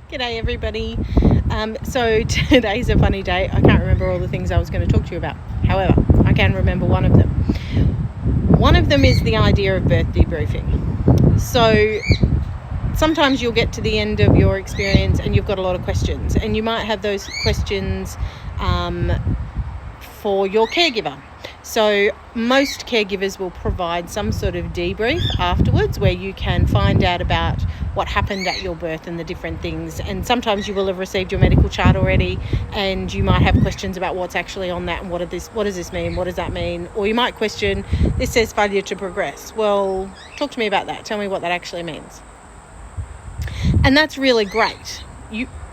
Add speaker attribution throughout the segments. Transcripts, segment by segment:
Speaker 1: G'day everybody. So today's a funny day. I can't remember all the things I was going to talk to you about. However, I can remember one of them. One of them is the idea of birth debriefing. So sometimes you'll get to the end of your experience and you've got a lot of questions, and you might have those questions for your caregiver. So most caregivers will provide some sort of debrief afterwards where you can find out about what happened at your birth and the different things. And sometimes you will have received your medical chart already and you might have questions about what's actually on that and what does this mean, what does that mean? Or you might question, this says failure to progress. Well, talk to me about that. Tell me what that actually means. And that's really great.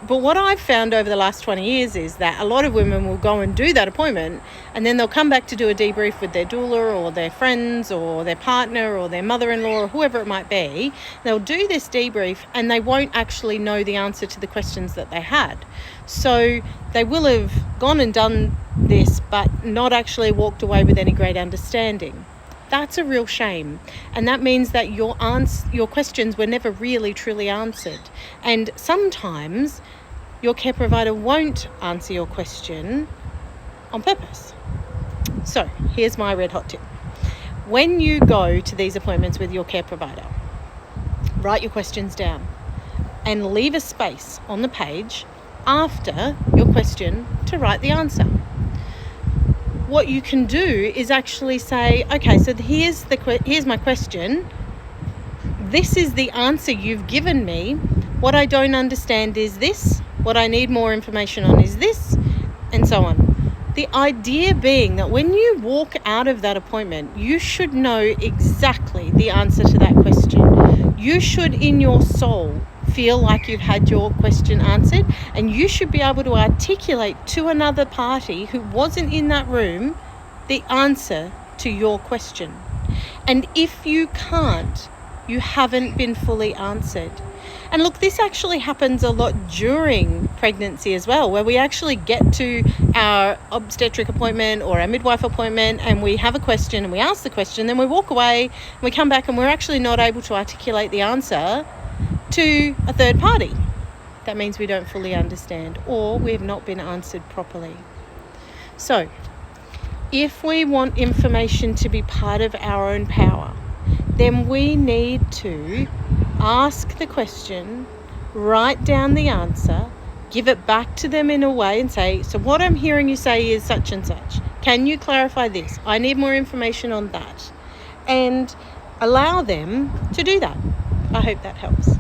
Speaker 1: But what I've found over the last 20 years is that a lot of women will go and do that appointment and then they'll come back to do a debrief with their doula or their friends or their partner or their mother-in-law or whoever it might be. They'll do this debrief and they won't actually know the answer to the questions that they had. So they will have gone and done this but not actually walked away with any great understanding. That's a real shame, and that means that your questions were never really truly answered. And sometimes your care provider won't answer your question on purpose. So here's my red hot tip. When you go to these appointments with your care provider, write your questions down and leave a space on the page after your question to write the answer. What you can do is actually say, okay, so here's my question. This is the answer you've given me. What I don't understand is this. What I need more information on is this, and so on. The idea being that when you walk out of that appointment, you should know exactly the answer to that question. You should, in your soul, feel like you've had your question answered, and you should be able to articulate to another party who wasn't in that room the answer to your question. And if you can't, you haven't been fully answered. And look, this actually happens a lot during pregnancy as well, where we actually get to our obstetric appointment or our midwife appointment and we have a question and we ask the question, then we walk away and we come back and we're actually not able to articulate the answer to a third party. That means we don't fully understand or we have not been answered properly. So if we want information to be part of our own power, then we need to ask the question, write down the answer, give it back to them in a way and say, so what I'm hearing you say is such and such. Can you clarify this? I need more information on that. And allow them to do that. I hope that helps.